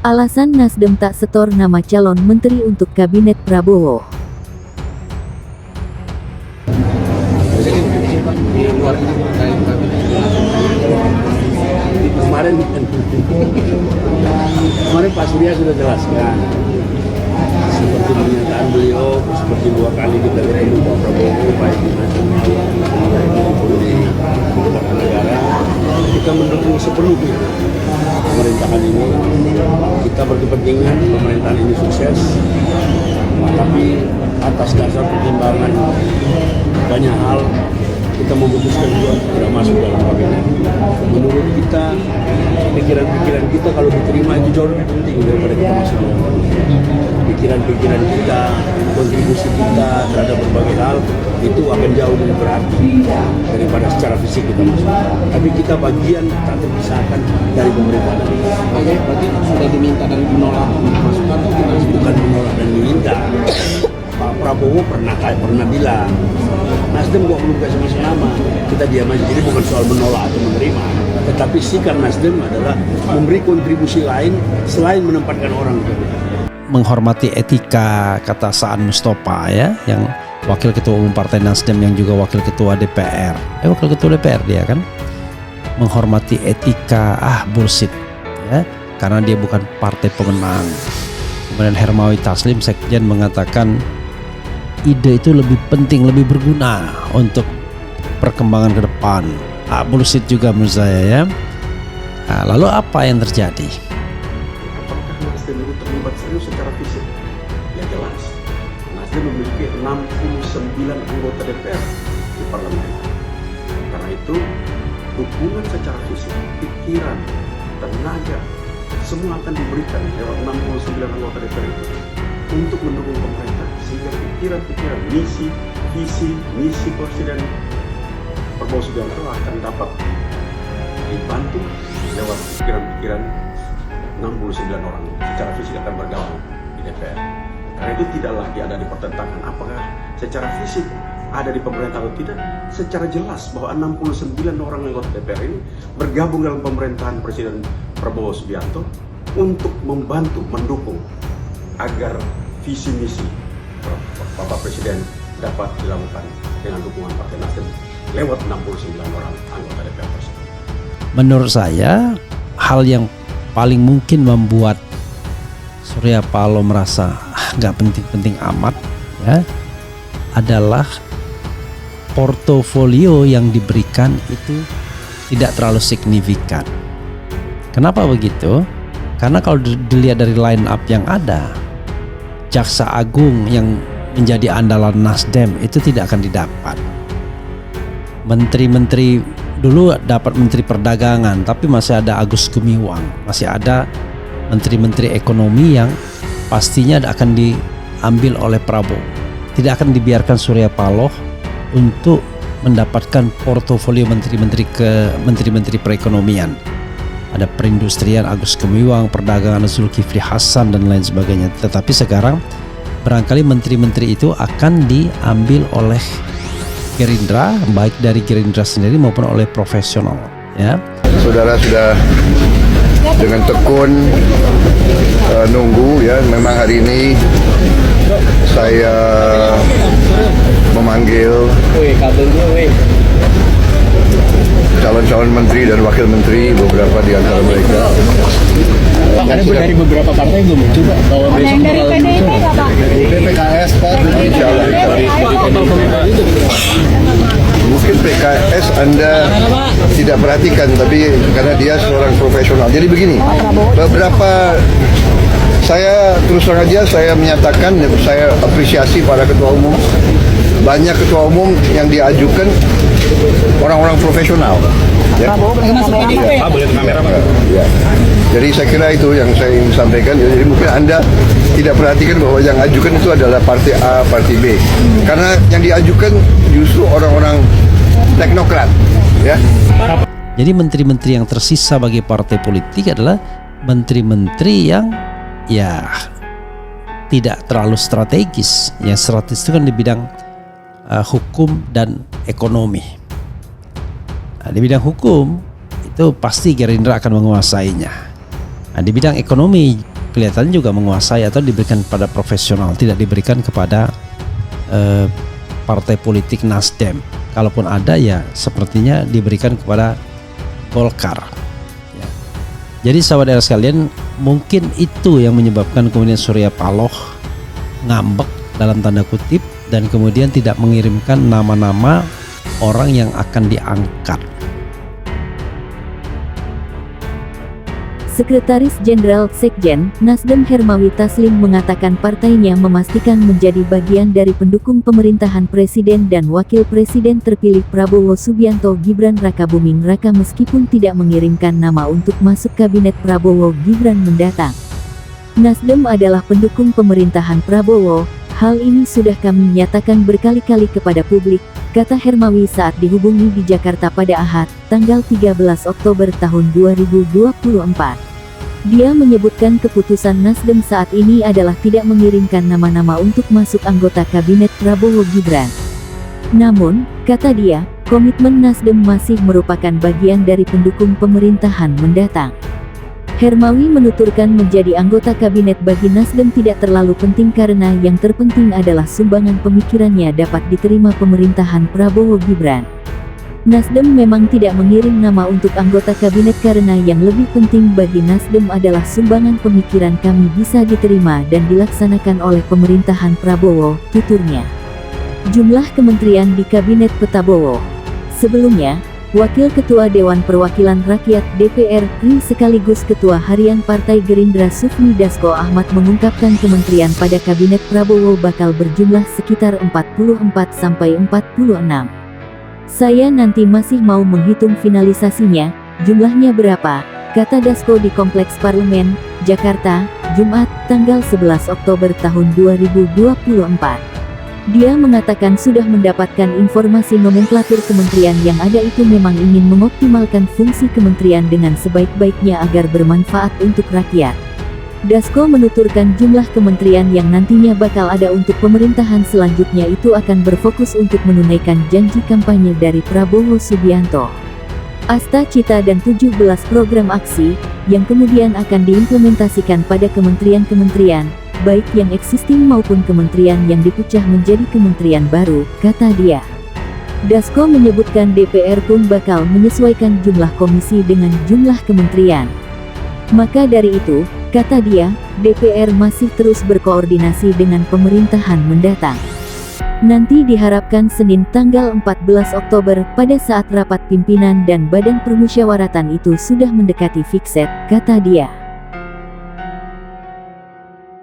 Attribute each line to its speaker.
Speaker 1: Alasan Nasdem tak setor nama calon menteri untuk kabinet Prabowo.
Speaker 2: Kemarin Pak Surya sudah jelaskan seperti pernyataan beliau, seperti 2 kali kita ketemu Pak Prabowo baik di nasional maupun di negara, kita mendukung sepenuhnya pemerintahan ini. Kita berkepentingan pemerintahan ini sukses, tapi atas dasar pertimbangan banyak hal kita memutuskan juga tidak masuk dalam kabinet. Menurut kita, pikiran-pikiran kita kalau diterima itu jauh lebih penting daripada kita masuk dalam kabinet. Pikiran-pikiran kita, kontribusi kita terhadap berbagai hal itu akan jauh lebih berarti daripada secara fisik kita masuk. Tapi kita bagian tak terpisahkan dari pemerintahan.
Speaker 3: Oke, berarti sudah diminta dan menolak masuk atau gimana?
Speaker 2: Bukan menolak dan diminta. Pak Prabowo pernah bilang, Nasdem kok belum kasih masuk nama, kita diam aja. Jadi bukan soal menolak atau menerima, tetapi sikap Nasdem adalah memberi kontribusi lain selain menempatkan orang.
Speaker 4: Menghormati etika, kata Saan Mustafa ya, yang wakil ketua umum Partai Nasdem yang juga wakil ketua DPR. Wakil ketua DPR dia kan. Menghormati etika, bullshit ya, karena dia bukan partai pemenang. Kemudian Hermawi Taslim Sekjen mengatakan ide itu lebih penting, lebih berguna untuk perkembangan ke depan. Bullshit juga menurut saya ya. Lalu apa yang terjadi?
Speaker 3: Apakah Nasdem ini terlibat serius secara fisik? Ya jelas. Nasdem memiliki 69 anggota DPR di parlemen. Karena itu, dukungan secara fisik, pikiran, tenaga, semua akan diberikan lewat 69 anggota DPR itu untuk mendukung pemerintah, sehingga pikiran-pikiran, visi misi Presiden Prabowo Subianto akan dapat dibantu lewat pikiran-pikiran 69 orang secara fisik akan bergabung di DPR. Karena itu tidak lagi ada di pertentangan apakah secara fisik ada di pemerintah atau tidak. Secara jelas bahwa 69 orang anggota DPR ini bergabung dalam pemerintahan Presiden Prabowo Subianto untuk membantu, mendukung agar visi misi Bapak Presiden dapat dilakukan dengan dukungan Partai Nasdem lewat 69 orang anggota DPR tersebut.
Speaker 4: Menurut saya, hal yang paling mungkin membuat Surya Paloh merasa nggak penting-penting amat ya, adalah portofolio yang diberikan itu tidak terlalu signifikan. Kenapa begitu? Karena kalau dilihat dari line up yang ada, Jaksa Agung yang menjadi andalan Nasdem itu tidak akan didapat. Menteri-menteri dulu dapat Menteri Perdagangan, tapi masih ada Agus Gumiwang, masih ada menteri-menteri ekonomi yang pastinya akan diambil oleh Prabowo. Tidak akan dibiarkan Surya Paloh untuk mendapatkan portofolio menteri-menteri perekonomian. Ada perindustrian Agus Gumiwang, perdagangan Zulkifli Hasan dan lain sebagainya. Tetapi sekarang barangkali menteri-menteri itu akan diambil oleh Gerindra, baik dari Gerindra sendiri maupun oleh profesional ya.
Speaker 5: Saudara sudah dengan tekun nunggu ya. Memang hari ini saya memanggil calon-calon menteri dan wakil menteri, beberapa di antara mereka.
Speaker 3: Ada dari beberapa partai belum coba bahwa besok
Speaker 6: dari PDIP nggak Pak?
Speaker 5: Dari PKS Pak, insya Allah. Mungkin PKS Anda tidak perhatikan, tapi karena dia seorang profesional. Jadi begini, beberapa saya terus terang aja saya menyatakan saya apresiasi para ketua umum. Banyak ketua umum yang diajukan orang-orang profesional. Ya. Ya. Jadi saya kira itu yang saya ingin sampaikan. Jadi mungkin Anda tidak perhatikan bahwa yang ajukan itu adalah partai A, partai B. Karena yang diajukan justru orang-orang teknokrat. Ya.
Speaker 4: Jadi menteri-menteri yang tersisa bagi partai politik adalah menteri-menteri yang ya tidak terlalu strategis. Yang strategis itu kan di bidang hukum dan ekonomi. Nah, di bidang hukum itu pasti Gerindra akan menguasainya. Nah, di bidang ekonomi kelihatannya juga menguasai atau diberikan kepada profesional, tidak diberikan kepada partai politik Nasdem. Kalaupun ada ya sepertinya diberikan kepada Golkar. Ya. Jadi sahabat sekalian, mungkin itu yang menyebabkan kemudian Surya Paloh ngambek dalam tanda kutip dan kemudian tidak mengirimkan nama-nama orang yang akan diangkat.
Speaker 1: Sekretaris Jenderal Sekjen Nasdem Hermawi Taslim mengatakan partainya memastikan menjadi bagian dari pendukung pemerintahan Presiden dan Wakil Presiden terpilih Prabowo Subianto Gibran Rakabuming Raka meskipun tidak mengirimkan nama untuk masuk kabinet Prabowo Gibran mendatang. Nasdem adalah pendukung pemerintahan Prabowo, hal ini sudah kami nyatakan berkali-kali kepada publik, kata Hermawi saat dihubungi di Jakarta pada Ahad, tanggal 13 Oktober tahun 2024. Dia menyebutkan keputusan Nasdem saat ini adalah tidak mengirimkan nama-nama untuk masuk anggota kabinet Prabowo Gibran. Namun, kata dia, komitmen Nasdem masih merupakan bagian dari pendukung pemerintahan mendatang. Hermawi menuturkan menjadi anggota kabinet bagi Nasdem tidak terlalu penting karena yang terpenting adalah sumbangan pemikirannya dapat diterima pemerintahan Prabowo Gibran. Nasdem memang tidak mengirim nama untuk anggota kabinet karena yang lebih penting bagi Nasdem adalah sumbangan pemikiran kami bisa diterima dan dilaksanakan oleh pemerintahan Prabowo, tuturnya. Jumlah kementerian di kabinet Prabowo. Sebelumnya, Wakil Ketua Dewan Perwakilan Rakyat DPR RI sekaligus Ketua Harian Partai Gerindra Sufmi Dasko Ahmad mengungkapkan kementerian pada kabinet Prabowo bakal berjumlah sekitar 44-46. Saya nanti masih mau menghitung finalisasinya, jumlahnya berapa, kata Dasko di Kompleks Parlemen, Jakarta, Jumat, tanggal 11 Oktober tahun 2024. Dia mengatakan sudah mendapatkan informasi nomenklatur kementerian yang ada itu memang ingin mengoptimalkan fungsi kementerian dengan sebaik-baiknya agar bermanfaat untuk rakyat. Dasko menuturkan jumlah kementerian yang nantinya bakal ada untuk pemerintahan selanjutnya itu akan berfokus untuk menunaikan janji kampanye dari Prabowo Subianto. Asta Cita dan 17 program aksi, yang kemudian akan diimplementasikan pada kementerian-kementerian, baik yang existing maupun kementerian yang dipecah menjadi kementerian baru, kata dia. Dasko menyebutkan DPR pun bakal menyesuaikan jumlah komisi dengan jumlah kementerian. Maka dari itu, kata dia, DPR masih terus berkoordinasi dengan pemerintahan mendatang. Nanti diharapkan Senin tanggal 14 Oktober pada saat rapat pimpinan dan badan permusyawaratan itu sudah mendekati fixed, kata dia.